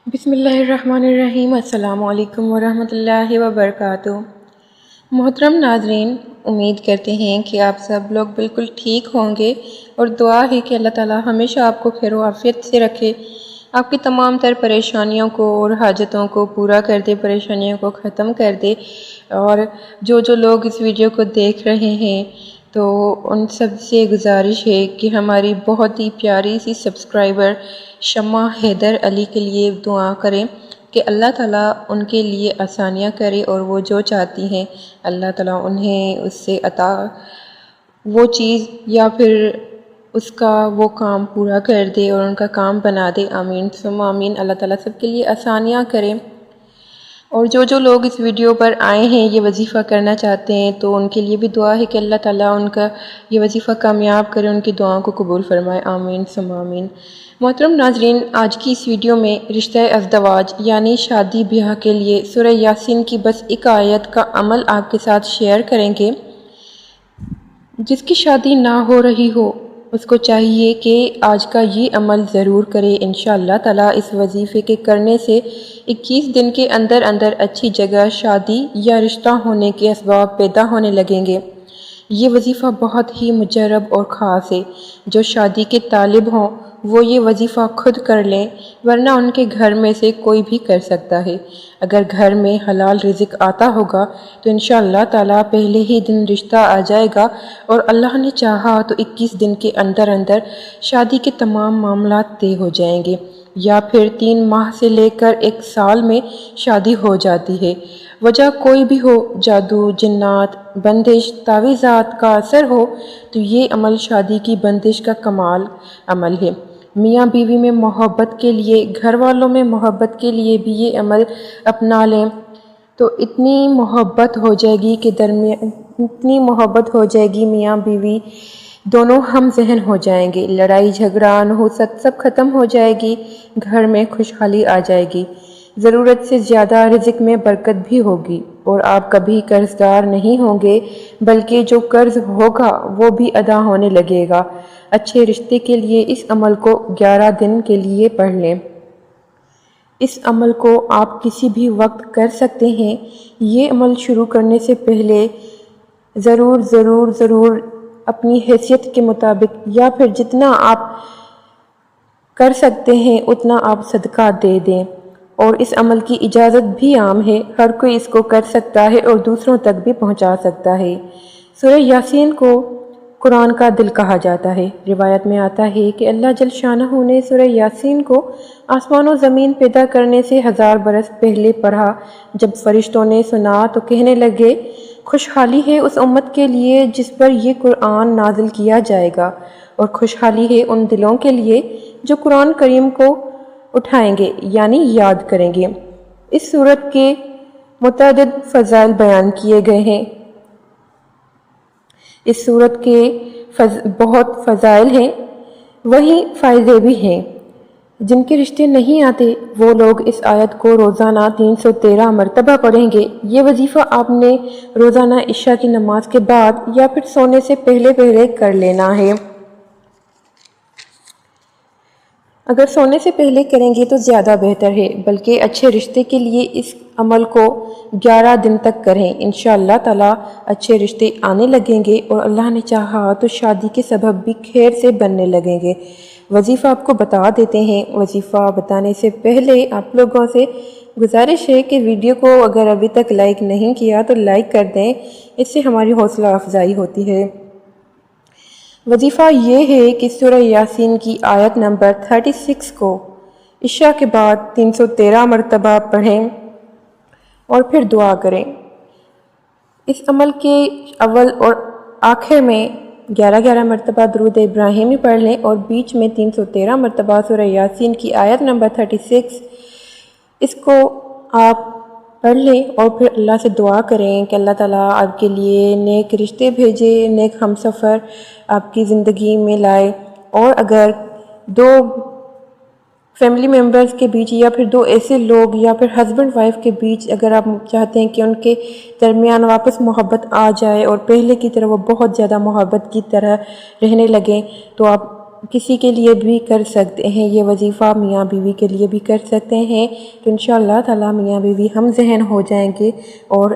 بسم اللہ الرحمن الرحیم۔ السلام علیکم ورحمۃ اللہ وبرکاتہ۔ محترم ناظرین، امید کرتے ہیں کہ آپ سب لوگ بالکل ٹھیک ہوں گے اور دعا ہے کہ اللہ تعالی ہمیشہ آپ کو خیر و عافیت سے رکھے، آپ کی تمام تر پریشانیوں کو اور حاجتوں کو پورا کر دے، پریشانیوں کو ختم کر دے۔ اور جو لوگ اس ویڈیو کو دیکھ رہے ہیں تو ان سب سے گزارش ہے کہ ہماری بہت ہی پیاری سی سبسکرائبر شمع حیدر علی کے لیے دعا کریں کہ اللہ تعالیٰ ان کے لیے آسانیاں کرے اور وہ جو چاہتی ہیں اللہ تعالیٰ انہیں اس سے عطا وہ چیز یا پھر اس کا وہ کام پورا کر دے اور ان کا کام بنا دے۔ آمین ثم آمین۔ اللہ تعالیٰ سب کے لیے آسانیاں کرے۔ اور جو لوگ اس ویڈیو پر آئے ہیں یہ وظیفہ کرنا چاہتے ہیں تو ان کے لیے بھی دعا ہے کہ اللہ تعالیٰ ان کا یہ وظیفہ کامیاب کرے، ان کی دعاؤں کو قبول فرمائے۔ آمین ثم آمین۔ محترم ناظرین، آج کی اس ویڈیو میں رشتہ ازدواج یعنی شادی بیاہ کے لیے سورہ یاسین کی بس ایک آیت کا عمل آپ کے ساتھ شیئر کریں گے۔ جس کی شادی نہ ہو رہی ہو اس کو چاہیے کہ آج کا یہ عمل ضرور کرے۔ انشاءاللہ تعالیٰ اس وظیفے کے کرنے سے 21 دن کے اندر اچھی جگہ شادی یا رشتہ ہونے کے اسباب پیدا ہونے لگیں گے۔ یہ وظیفہ بہت ہی مجرب اور خاص ہے۔ جو شادی کے طالب ہوں وہ یہ وظیفہ خود کر لیں، ورنہ ان کے گھر میں سے کوئی بھی کر سکتا ہے۔ اگر گھر میں حلال رزق آتا ہوگا تو انشاءاللہ تعالیٰ پہلے ہی دن رشتہ آ جائے گا، اور اللہ نے چاہا تو 21 دن کے اندر شادی کے تمام معاملات طے ہو جائیں گے، یا پھر 3 ماہ سے لے کر 1 سال میں شادی ہو جاتی ہے۔ وجہ کوئی بھی ہو، جادو، جنات، بندش، تعویذات کا اثر ہو، تو یہ عمل شادی کی بندش کا کمال عمل ہے۔ میاں بیوی میں محبت کے لیے، گھر والوں میں محبت کے لیے بھی یہ عمل اپنا لیں تو اتنی محبت ہو جائے گی میاں بیوی دونوں ہم ذہن ہو جائیں گے، لڑائی جھگڑا نحوست سب ختم ہو جائے گی، گھر میں خوشحالی آ جائے گی، ضرورت سے زیادہ رزق میں برکت بھی ہوگی، اور آپ کبھی قرض دار نہیں ہوں گے، بلکہ جو قرض ہوگا وہ بھی ادا ہونے لگے گا۔ اچھے رشتے کے لیے اس عمل کو 11 دن کے لیے پڑھ لیں۔ اس عمل کو آپ کسی بھی وقت کر سکتے ہیں۔ یہ عمل شروع کرنے سے پہلے ضرور اپنی حیثیت کے مطابق یا پھر جتنا آپ کر سکتے ہیں اتنا آپ صدقہ دے دیں، اور اس عمل کی اجازت بھی عام ہے، ہر کوئی اس کو کر سکتا ہے اور دوسروں تک بھی پہنچا سکتا ہے۔ سورہ یاسین کو قرآن کا دل کہا جاتا ہے۔ روایت میں آتا ہے کہ اللہ جل شانہ نے سورہ یاسین کو آسمان و زمین پیدا کرنے سے 1000 برس پہلے پڑھا۔ جب فرشتوں نے سنا تو کہنے لگے، خوشحالی ہے اس امت کے لیے جس پر یہ قرآن نازل کیا جائے گا، اور خوشحالی ہے ان دلوں کے لیے جو قرآن کریم کو اٹھائیں گے یعنی یاد کریں گے۔ اس سورت کے متعدد فضائل بیان کیے گئے ہیں۔ اس سورت کے بہت فضائل ہیں، وہیں فائدے بھی ہیں۔ جن کے رشتے نہیں آتے وہ لوگ اس آیت کو روزانہ 313 مرتبہ پڑھیں گے۔ یہ وظیفہ آپ نے روزانہ عشاء کی نماز کے بعد یا پھر سونے سے پہلے کر لینا ہے۔ اگر سونے سے پہلے کریں گے تو زیادہ بہتر ہے، بلکہ اچھے رشتے کے لیے اس عمل کو 11 دن تک کریں۔ انشاءاللہ تعالیٰ اچھے رشتے آنے لگیں گے، اور اللہ نے چاہا تو شادی کے سبب بھی خیر سے بننے لگیں گے۔ وظیفہ آپ کو بتا دیتے ہیں۔ وظیفہ بتانے سے پہلے آپ لوگوں سے گزارش ہے کہ ویڈیو کو اگر ابھی تک لائک نہیں کیا تو لائک کر دیں، اس سے ہماری حوصلہ افزائی ہوتی ہے۔ وظیفہ یہ ہے کہ سورہ یاسین کی آیت نمبر 36 کو عشاء کے بعد 313 مرتبہ پڑھیں اور پھر دعا کریں۔ اس عمل کے اول اور آخر میں 11 مرتبہ درود ابراہیمی پڑھ لیں، اور بیچ میں 313 مرتبہ سورہ یاسین کی آیت نمبر 36 اس کو آپ پڑھ لیں، اور پھر اللہ سے دعا کریں کہ اللہ تعالیٰ آپ کے لیے نیک رشتے بھیجے، نیک ہمسفر آپ کی زندگی میں لائے۔ اور اگر 2 فیملی ممبرز کے بیچ یا پھر 2 ایسے لوگ یا پھر ہسبینڈ وائف کے بیچ اگر آپ چاہتے ہیں کہ ان کے درمیان واپس محبت آ جائے اور پہلے کی طرح وہ بہت زیادہ محبت کی طرح رہنے لگیں، تو آپ کسی کے لیے بھی کر سکتے ہیں، یہ وظیفہ میاں بیوی کے لیے بھی کر سکتے ہیں، تو انشاءاللہ تعالی میاں بیوی ہم ذہن ہو جائیں گے اور